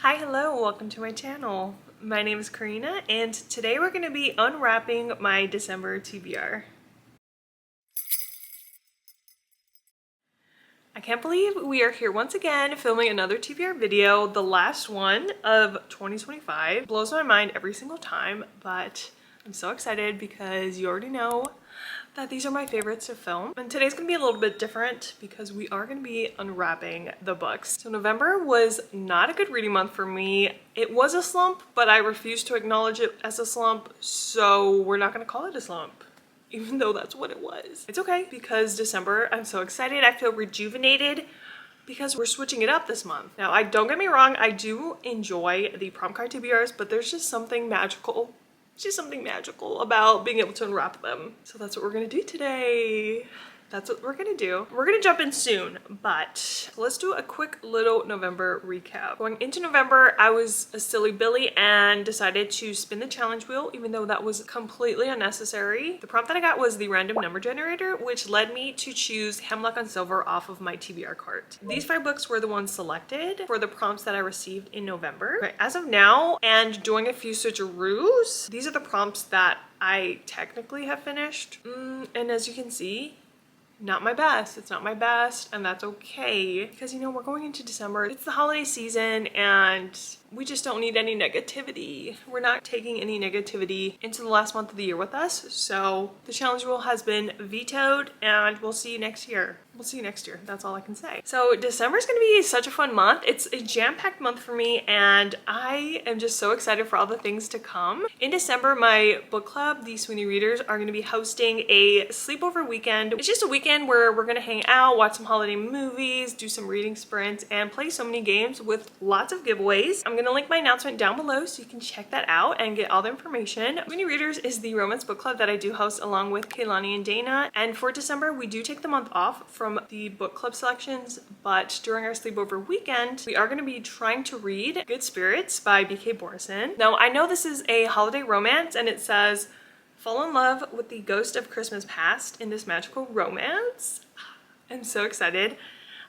Hi, hello, welcome to my channel. My name is Karina and today we're going to be unwrapping my December TBR. I can't believe we are here once again filming another TBR video, the last one of 2025. It blows my mind every single time, but I'm so excited because you already know that these are my favorites to film. And today's gonna be a little bit different because we are gonna be unwrapping the books. So November was not a good reading month for me. It was a slump, but I refuse to acknowledge it as a slump, so we're not gonna call it a slump, even though that's what it was. It's okay because December, I'm so excited. I feel rejuvenated because we're switching it up this month. Now, don't get me wrong, I do enjoy the prompt card TBRs, but there's just something magical about being able to unwrap them. So that's what we're gonna do today. That's what we're gonna do. We're gonna jump in soon, but let's do a quick little November recap. Going into November, I was a silly Billy and decided to spin the challenge wheel, even though that was completely unnecessary. The prompt that I got was the random number generator, which led me to choose Hemlock on Silver off of my TBR cart. These 5 books were the ones selected for the prompts that I received in November. Okay, as of now, and doing a few switcheroos, these are the prompts that I technically have finished. And as you can see, not my best. It's not my best, and that's okay because, you know, we're going into December. It's the holiday season and we just don't need any negativity. We're not taking any negativity into the last month of the year with us. So the challenge rule has been vetoed and we'll see you next year. We'll see you next year. That's all I can say. So December is going to be such a fun month. It's a jam-packed month for me and I am just so excited for all the things to come. In December, my book club, the Swoony Readers, are going to be hosting a sleepover weekend. It's just a weekend where we're going to hang out, watch some holiday movies, do some reading sprints, and play so many games with lots of giveaways. I'm going to link my announcement down below so you can check that out and get all the information. Swoony Readers is the romance book club that I do host along with KAYLANI and Dana. And for December, we do take the month off from the book club selections, but during our sleepover weekend, we are going to be trying to read Good Spirits by B.K. Borison. Now, I know this is a holiday romance and it says, fall in love with the ghost of Christmas past in this magical romance. I'm so excited.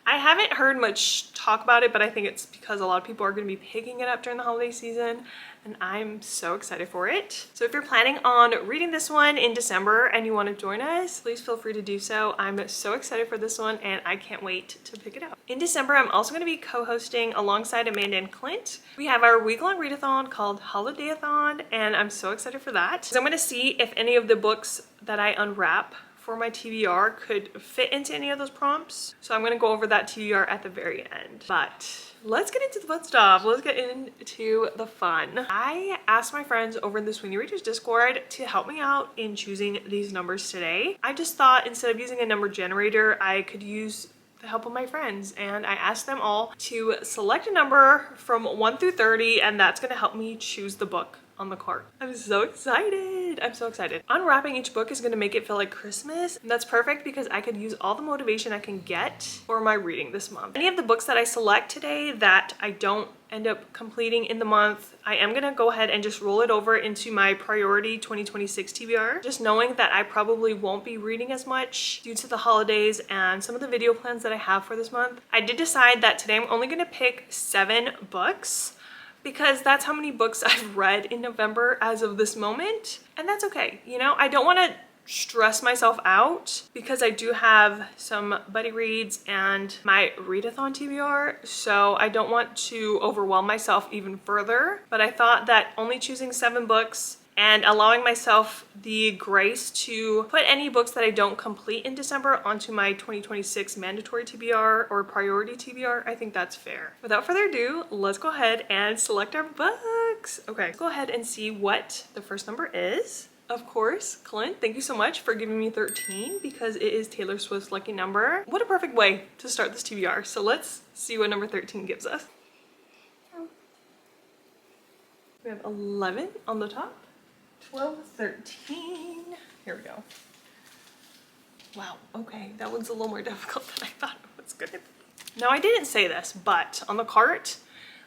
I haven't heard much talk about it, but I think it's because a lot of people are going to be picking it up during the holiday season, and I'm so excited for it. So if you're planning on reading this one in December and you want to join us, please feel free to do so. I'm so excited for this one and I can't wait to pick it up. In December, I'm also going to be co-hosting alongside Amanda and Clint. We have our week-long readathon called Holidayathon, and I'm so excited for that. So I'm going to see if any of the books that I unwrap for my TBR could fit into any of those prompts. So I'm going to go over that TBR at the very end. But let's get into the fun stuff. Let's get into the fun. I asked my friends over in the Swoony Readers Discord to help me out in choosing these numbers today. I just thought instead of using a number generator, I could use the help of my friends, and I asked them all to select a number from 1 through 30, and that's going to help me choose the book on the cart. I'm so excited. I'm so excited. Unwrapping each book is going to make it feel like Christmas, and that's perfect because I could use all the motivation I can get for my reading this month. Any of the books that I select today that I don't end up completing in the month, I am going to go ahead and just roll it over into my priority 2026 TBR, just knowing that I probably won't be reading as much due to the holidays and some of the video plans that I have for this month. I did decide that today I'm only going to pick 7 books because that's how many books I've read in November as of this moment, and that's okay. You know, I don't want to stress myself out because I do have some buddy reads and my readathon TBR, so I don't want to overwhelm myself even further. But I thought that only choosing 7 books and allowing myself the grace to put any books that I don't complete in December onto my 2026 mandatory TBR or priority TBR, I think that's fair. Without further ado, let's go ahead and select our books. Okay, let's go ahead and see what the first number is. Of course, Clint, thank you so much for giving me 13 because it is Taylor Swift's lucky number. What a perfect way to start this TBR. So let's see what number 13 gives us. We have 11 on the top. 12, 13. Here we go. Wow, okay, that one's a little more difficult than I thought it was gonna be. Now, I didn't say this, but on the cart,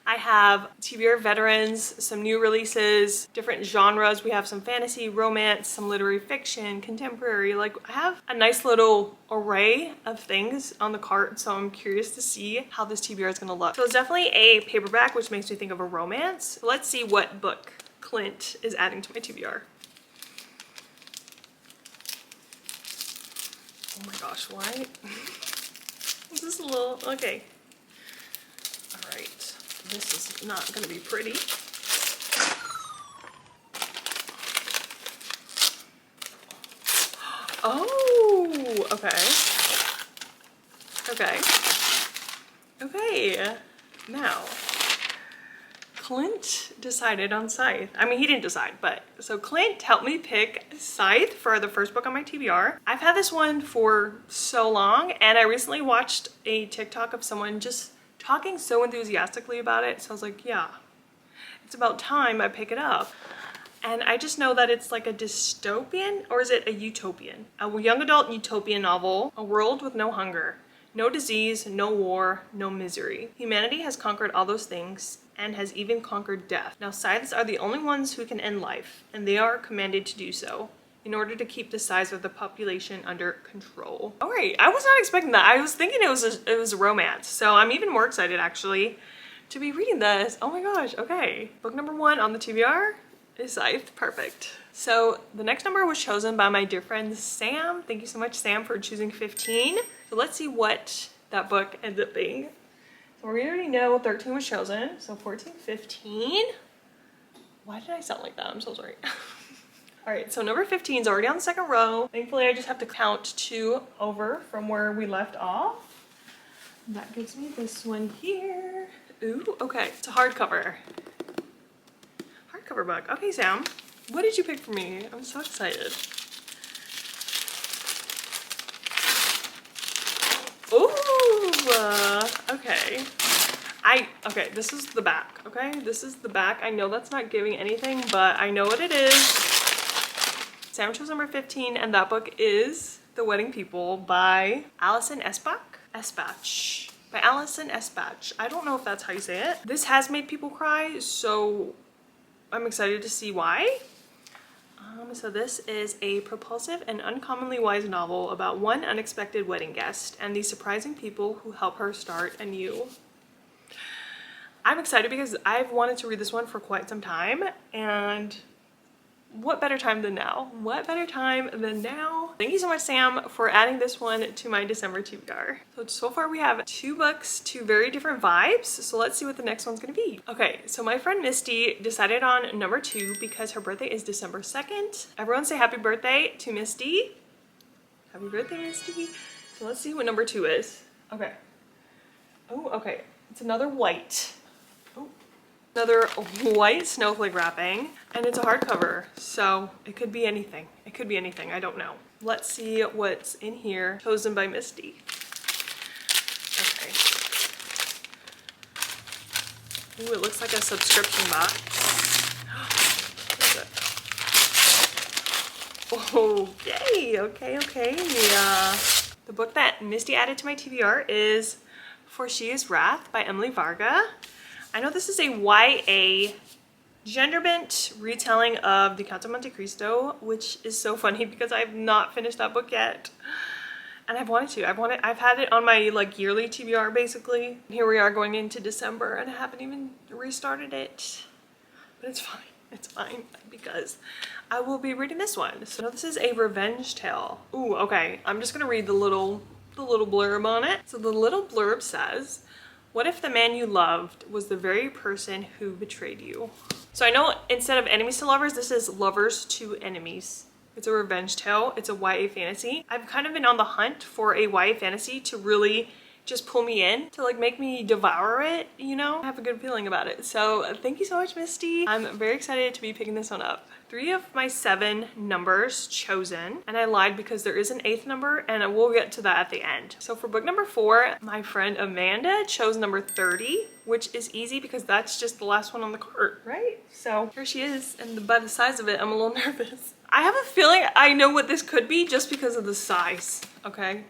I have TBR veterans, some new releases, different genres. We have some fantasy, romance, some literary fiction, contemporary. Like, I have a nice little array of things on the cart, so I'm curious to see how this TBR is gonna look. So it's definitely a paperback, which makes me think of a romance. Let's see what book Clint is adding to my TBR. Oh my gosh, why? This is a little, okay. All right, this is not gonna be pretty. Oh, okay. Okay. Okay, now, Clint decided on Scythe. I mean, he didn't decide, but so Clint helped me pick Scythe for the first book on my TBR. I've had this one for so long, and I recently watched a TikTok of someone just talking so enthusiastically about it. So I was like, yeah, it's about time I pick it up. And I just know that it's like a dystopian, or is it a utopian? A young adult utopian novel, a world with no hunger, no disease, no war, no misery. Humanity has conquered all those things and has even conquered death. Now scythes are the only ones who can end life, and they are commanded to do so in order to keep the size of the population under control. All right, I was not expecting that. I was thinking it was a romance. So I'm even more excited actually to be reading this. Oh my gosh, okay. Book number 1 on the TBR is Scythe, perfect. So the next number was chosen by my dear friend Sam. Thank you so much, Sam, for choosing 15. So let's see what that book ends up being. So we already know 13 was chosen, so 14, 15. Why did I sound like that? I'm so sorry. All right, so number 15 is already on the second row. Thankfully, I just have to count 2 over from where we left off. That gives me this one here. Ooh, okay, it's a hardcover. Hardcover book. Okay, Sam, what did you pick for me? I'm so excited. Ooh, okay. Okay, this is the back, okay? This is the back. I know that's not giving anything, but I know what it is. Sam chose number 15, and that book is The Wedding People by Alison Espach? Espach. By Alison Espach. I don't know if that's how you say it. This has made people cry, so I'm excited to see why. So this is a propulsive and uncommonly wise novel about one unexpected wedding guest and the surprising people who help her start anew. I'm excited because I've wanted to read this one for quite some time, and what better time than now? What better time than now? Thank you so much, Sam, for adding this one to my December TBR. So far we have 2 books, 2 very different vibes. So let's see what the next one's gonna be. Okay, so my friend Misty decided on number 2 because her birthday is December 2nd. Everyone say happy birthday to Misty. Happy birthday, Misty. So let's see what number 2 is. Okay. Oh, okay. It's another white. Another white snowflake wrapping, and it's a hardcover, so it could be anything. It could be anything, I don't know. Let's see what's in here, chosen by Misty. Okay. Ooh, it looks like a subscription box. Okay, okay. The book that Misty added to my TBR is For She Is Wrath by Emily Varga. I know this is a YA gender-bent retelling of The Count of Monte Cristo, which is so funny because I have not finished that book yet. And I've wanted to. I've had it on my like yearly TBR basically. Here we are going into December and I haven't even restarted it. But it's fine. It's fine because I will be reading this one. So this is a revenge tale. Ooh, okay. I'm just gonna read the little blurb on it. So the little blurb says, what if the man you loved was the very person who betrayed you? So I know instead of enemies to lovers, this is lovers to enemies. It's a revenge tale. It's a YA fantasy. I've kind of been on the hunt for a YA fantasy to really just pull me in, to like make me devour it, you know? I have a good feeling about it. So thank you so much, Misty. I'm very excited to be picking this one up. 3 of my 7 numbers chosen, and I lied because there is an 8th number and we'll get to that at the end. So for book number 4, my friend Amanda chose number 30, which is easy because that's just the last one on the cart, right? So here she is, and by the size of it, I'm a little nervous. I have a feeling I know what this could be just because of the size, okay?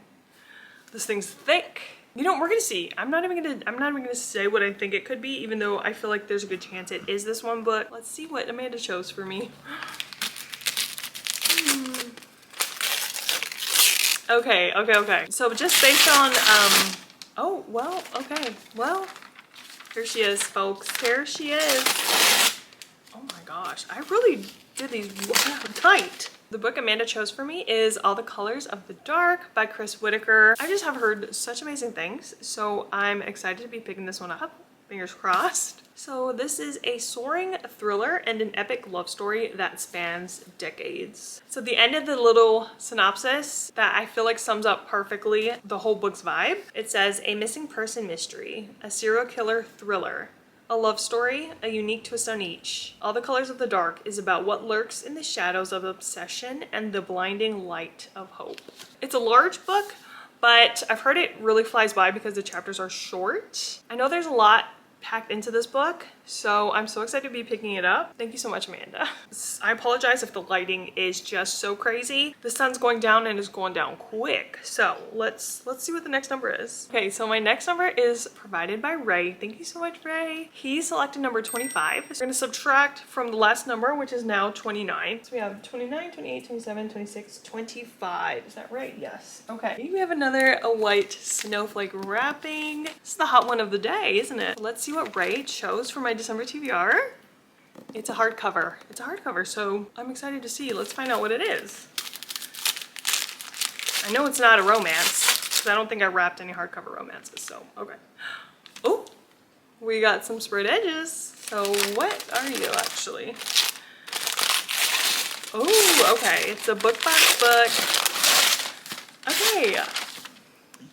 This thing's thick. You know, we're gonna see. I'm not even gonna say what I think it could be, even though I feel like there's a good chance it is this one book. Let's see what Amanda chose for me. Okay. So just based on, oh, well, okay. Well, here she is, folks. Here she is. Oh my gosh, I really did these tight. The book Amanda chose for me is All the Colors of the Dark by Chris Whitaker. I just have heard such amazing things, so I'm excited to be picking this one up. Fingers crossed. So this is a soaring thriller and an epic love story that spans decades. So the end of the little synopsis that I feel like sums up perfectly the whole book's vibe. It says, a missing person mystery, a serial killer thriller, a love story, a unique twist on each. All the Colors of the Dark is about what lurks in the shadows of obsession and the blinding light of hope. It's a large book, but I've heard it really flies by because the chapters are short. I know there's a lot packed into this book, so I'm so excited to be picking it up. Thank you so much, Amanda. I apologize if the lighting is just so crazy. The sun's going down and it's going down quick. So let's see what the next number is. Okay, so my next number is provided by Ray. Thank you so much, Ray. He selected number 25. So we're gonna subtract from the last number, which is now 29. So we have 29, 28, 27, 26, 25. Is that right? Yes. Okay. We have another white snowflake wrapping. This is the hot one of the day, isn't it? Let's see what Ray chose for my December TBR. It's a hardcover. It's a hardcover, so I'm excited to see. Let's find out what it is. I know it's not a romance, because I don't think I wrapped any hardcover romances, so okay. Oh, we got some sprayed edges. So what are you actually? Oh, okay. It's a book box book. Okay.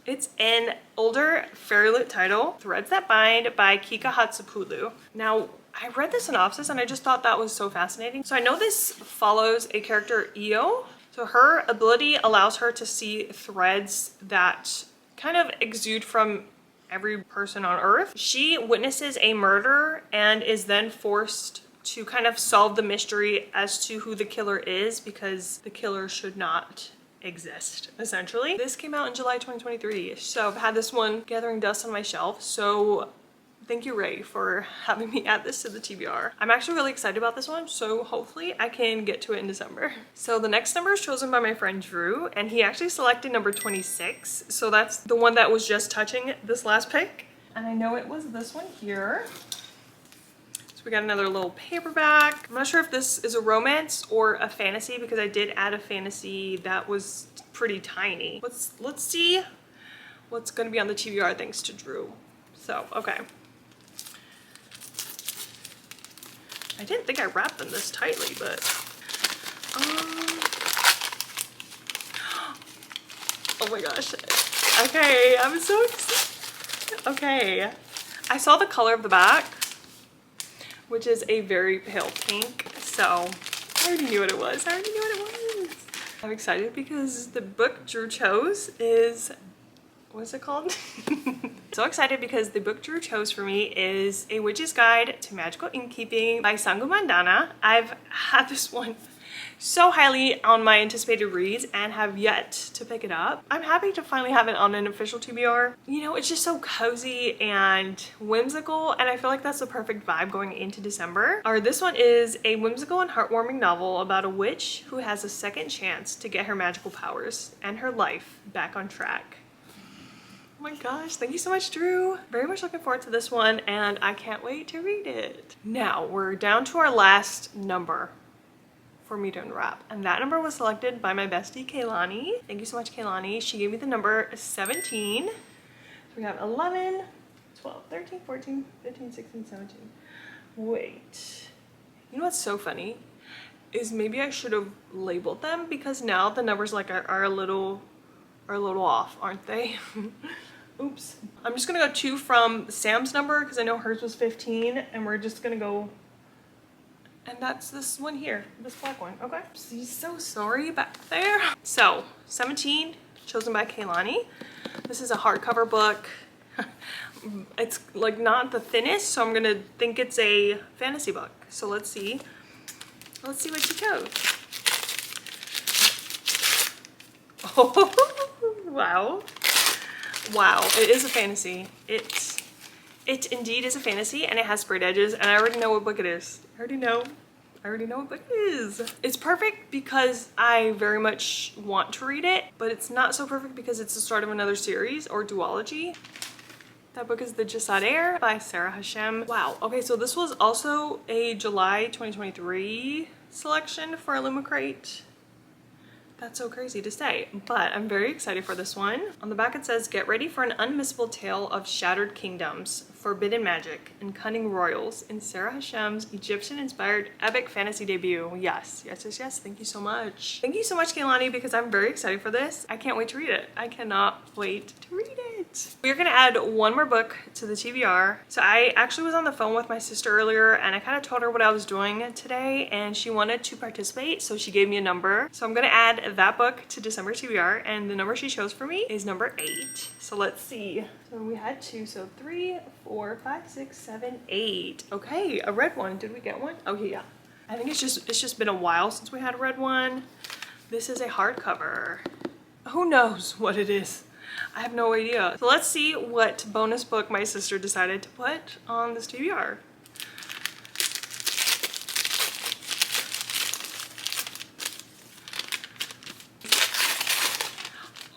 It's an older fairy lit title, Threads That Bind by Kika Hatsupulu. Now, I read the synopsis and I just thought that was so fascinating. So I know this follows a character, Io. So her ability allows her to see threads that kind of exude from every person on Earth. She witnesses a murder and is then forced to kind of solve the mystery as to who the killer is, because the killer should not exist, essentially. This came out in July 2023, so I've had this one gathering dust on my shelf, so thank you, Ray, for having me add this to the TBR. I'm actually really excited about this one, so hopefully I can get to it in December. So the next number is chosen by my friend Drew, and he actually selected number 26, so that's the one that was just touching this last pick, and I know it was this one here. So we got another little paperback. I'm not sure if this is a romance or a fantasy, because I did add a fantasy that was pretty tiny. Let's see what's going to be on the TBR thanks to Drew. So, okay. I didn't think I wrapped them this tightly, but oh my gosh. Okay, I'm so excited. Okay. I saw the color of the back, which is a very pale pink, so I already knew what it was. I'm excited because the book Drew chose is, what's it called? So excited because the book Drew chose for me is A Witch's Guide to Magical Innkeeping by Sangu Mandana. I've had this one so highly on my anticipated reads and have yet to pick it up. I'm happy to finally have it on an official TBR. You know, it's just so cozy and whimsical, and I feel like that's the perfect vibe going into December. This one is a whimsical and heartwarming novel about a witch who has a second chance to get her magical powers and her life back on track. Oh my gosh, thank you so much, Drew. Very much looking forward to this one, and I can't wait to read it. Now, we're down to our last number for me to unwrap, and that number was selected by my bestie KAYLANI. Thank you so much, KAYLANI. She gave me the number 17. So we have 11, 12, 13, 14, 15, 16, 17. Wait, you know what's so funny is maybe I should have labeled them, because now the numbers like are a little off, aren't they? Oops. I'm just gonna go 2 from Sam's number because I know hers was 15, and we're just gonna go, and that's this one here, this black one. Okay. So sorry back there. So 17, chosen by KAYLANI. This is a hardcover book. It's like not the thinnest, so I'm gonna think it's a fantasy book. So let's see what she chose. Oh, wow. Wow, it is a fantasy. It indeed is a fantasy, and it has sprayed edges, and I already know what book it is. I already know what book it is. It's perfect because I very much want to read it, but it's not so perfect because it's the start of another series or duology. That book is The Jasad Air by Sarah Hashem. Wow, okay, so this was also a July 2023 selection for Illumicrate. That's so crazy to say, but I'm very excited for this one. On the back it says, get ready for an unmissable tale of shattered kingdoms, forbidden magic, and cunning royals in Sarah Hashem's Egyptian-inspired epic fantasy debut. Yes, yes, yes, yes, thank you so much. Thank you so much, KAYLANI, because I'm very excited for this. I can't wait to read it. I cannot wait to read it. We're gonna add one more book to the TBR. So I actually was on the phone with my sister earlier, and I kind of told her what I was doing today, and she wanted to participate, so she gave me a number. So I'm gonna add that book to December TBR, and the number she chose for me is number 8. So let's see. So we had 2, so 3, 4, 5, 6, 7, 8. Okay, a red one. Did we get one? Oh yeah. I think it's just been a while since we had a red one. This is a hardcover. Who knows what it is? I have no idea. So let's see what bonus book my sister decided to put on this TBR.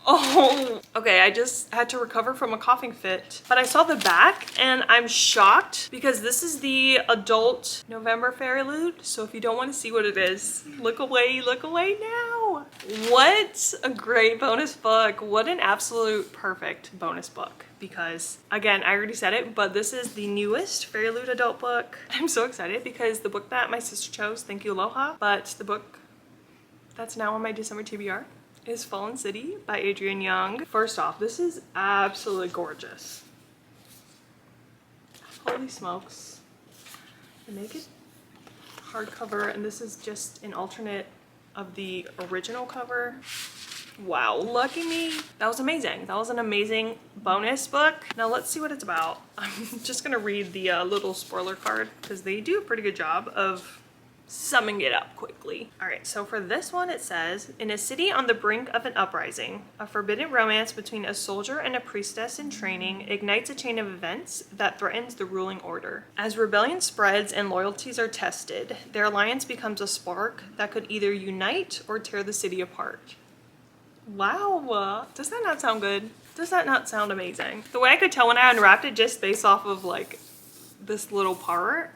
Oh, okay, I just had to recover from a coughing fit. But I saw the back and I'm shocked because this is the adult November Fairyloot. So if you don't want to see what it is, look away now. What a great bonus book. What an absolute perfect bonus book. Because again, I already said it, but this is the newest Fairyloot adult book. I'm so excited because the book that my sister chose, Thank You Aloha, but the book that's now on my December TBR is Fallen City by Adrienne Young. First off, this is absolutely gorgeous. Holy smokes. The naked hardcover, and this is just an alternate of the original cover. Wow, lucky me. That was amazing. That was an amazing bonus book. Now let's see what it's about. I'm just gonna read the little spoiler card because they do a pretty good job of summing it up quickly. All right, so for this one it says, in a city on the brink of an uprising, a forbidden romance between a soldier and a priestess in training ignites a chain of events that threatens the ruling order. As rebellion spreads and loyalties are tested, their alliance becomes a spark that could either unite or tear the city apart. Wow, does that not sound good? Does that not sound amazing? The way I could tell when I unwrapped it just based off of like this little part.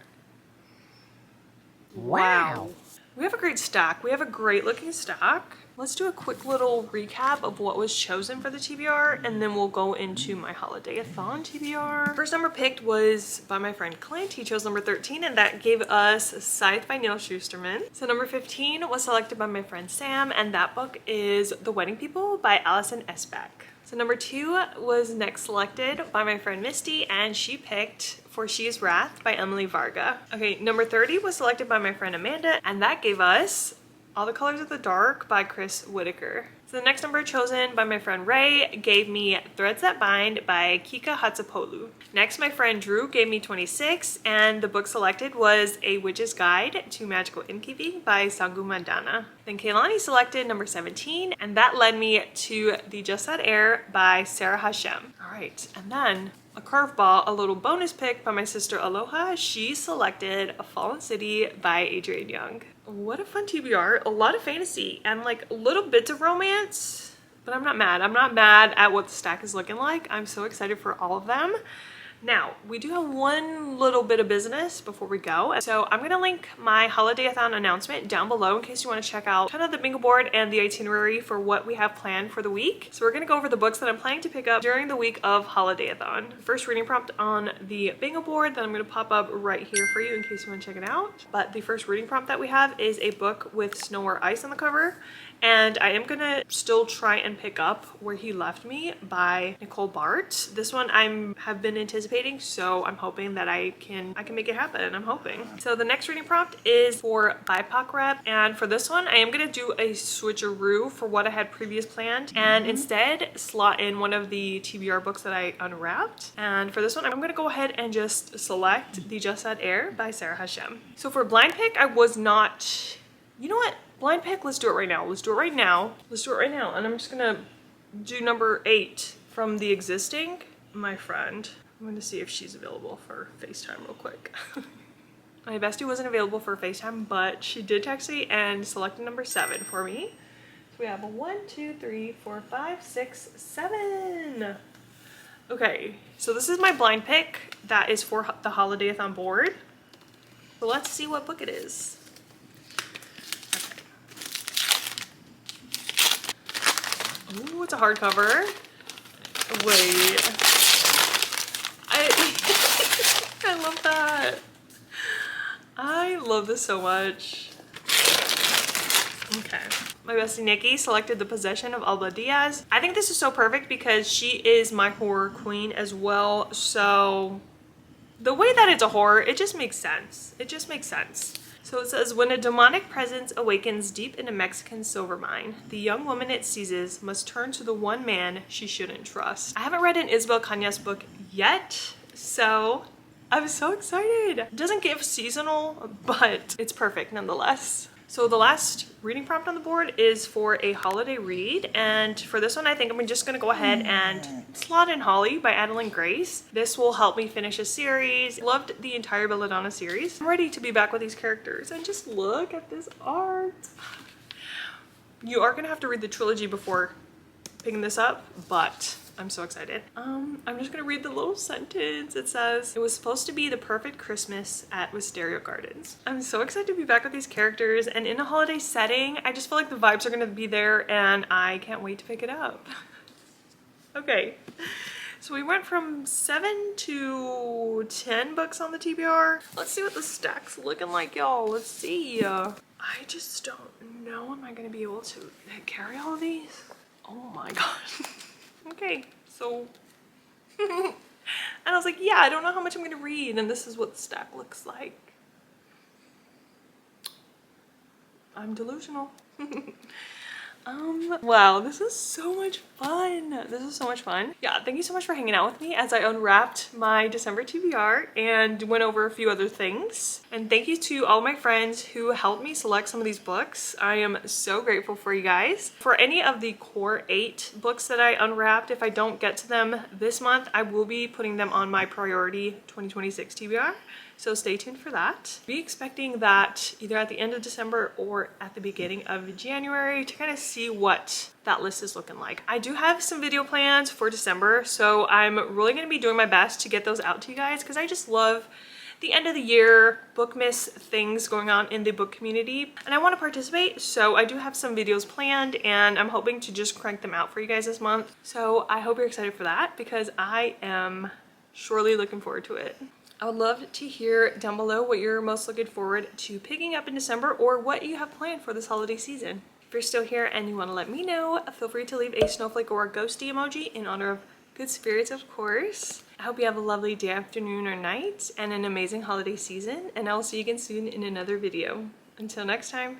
Wow. We have a great stack. We have a great looking stack. Let's do a quick little recap of what was chosen for the TBR, and then we'll go into my Holidayathon TBR. First number picked was by my friend Clint. He chose number 13, and that gave us Scythe by Neil Shusterman. So number 15 was selected by my friend Sam, and that book is The Wedding People by Allison Esbeck. So number 2 was next selected by my friend Misty, and she picked For She Is Wrath by Emily Varga. Okay, number 30 was selected by my friend Amanda, and that gave us All the Colors of the Dark by Chris Whitaker. So the next number chosen by my friend Ray gave me Threads That Bind by Kika Hatsapolu. Next, my friend Drew gave me 26, and the book selected was A Witch's Guide to Magical Innkeeping by Sangu Mandana. Then KAYLANI selected number 17, and that led me to The Jasad Air by Sarah Hashem. All right, and then a curveball, a little bonus pick by my sister Aloha. She selected A Fallen City by Adrienne Young. What a fun TBR. A lot of fantasy and like little bits of romance, but I'm not mad. I'm not mad at what the stack is looking like. I'm so excited for all of them. Now, we do have one little bit of business before we go. So I'm gonna link my Holidayathon announcement down below in case you wanna check out kind of the bingo board and the itinerary for what we have planned for the week. So we're gonna go over the books that I'm planning to pick up during the week of Holidayathon. First reading prompt on the bingo board that I'm gonna pop up right here for you in case you wanna check it out. But the first reading prompt that we have is a book with Snow or Ice on the cover. And I am gonna still try and pick up Where He Left Me by Nicole Bart. This one have been anticipating, so I'm hoping that I can make it happen. I'm hoping. So the next reading prompt is for BIPOC Rep, and for this one I am gonna do a switcheroo for what I had previously planned, and instead slot in one of the TBR books that I unwrapped. And for this one I'm gonna go ahead and just select The Jasad Air by Sarah Hashem. So for blind pick, I was not, you know what? Blind pick, let's do it right now. Let's do it right now. Let's do it right now. And I'm just gonna do number 8 from the existing, my friend. I'm gonna see if she's available for FaceTime real quick. My bestie wasn't available for FaceTime, but she did text me and selected number 7 for me. So we have a 1, 2, 3, 4, 5, 6, 7. Okay, so this is my blind pick that is for the Holidayathon board. So let's see what book it is. Okay. Ooh, it's a hardcover. Wait. I love that. I love this so much. Okay. My bestie Nikki selected The Possession of Alba Diaz. I think this is so perfect because she is my horror queen as well. So the way that it's a horror, it just makes sense. It just makes sense. So it says, when a demonic presence awakens deep in a Mexican silver mine, the young woman it seizes must turn to the one man she shouldn't trust. I haven't read an Isabel Cañas book yet, so I'm so excited. It doesn't give seasonal, but it's perfect nonetheless. So the last reading prompt on the board is for a holiday read, and for this one I think I'm just gonna go ahead and slot in Holly by Adeline Grace. This will help me finish a series. Loved the entire Belladonna series. I'm ready to be back with these characters, and just look at this art. You are gonna have to read the trilogy before picking this up, but I'm so excited. I'm just gonna read the little sentence. It says, it was supposed to be the perfect Christmas at Wisteria Gardens. I'm so excited to be back with these characters and in a holiday setting. I just feel like the vibes are gonna be there and I can't wait to pick it up. Okay, so we went from 7 to 10 books on the TBR. Let's see what the stack's looking like, y'all. Let's see. I just don't know. Am I gonna be able to carry all of these? Oh my god. Okay, so and I was like, yeah, I don't know how much I'm gonna read, and this is what the stack looks like. I'm delusional. Wow, this is so much fun. This is so much fun. Yeah, thank you so much for hanging out with me as I unwrapped my December TBR and went over a few other things. And thank you to all my friends who helped me select some of these books. I am so grateful for you guys. For any of the core 8 books that I unwrapped, if I don't get to them this month, I will be putting them on my priority 2026 TBR. So stay tuned for that. Be expecting that either at the end of December or at the beginning of January to kind of see what that list is looking like. I do have some video plans for December, so I'm really going to be doing my best to get those out to you guys because I just love the end of the year BOOKMAS things going on in the book community and I want to participate. So I do have some videos planned and I'm hoping to just crank them out for you guys this month. So I hope you're excited for that because I am surely looking forward to it. I would love to hear down below what you're most looking forward to picking up in December or what you have planned for this holiday season. If you're still here and you want to let me know, feel free to leave a snowflake or a ghosty emoji in honor of good spirits, of course. I hope you have a lovely day, afternoon, or night, and an amazing holiday season, and I will see you again soon in another video. Until next time.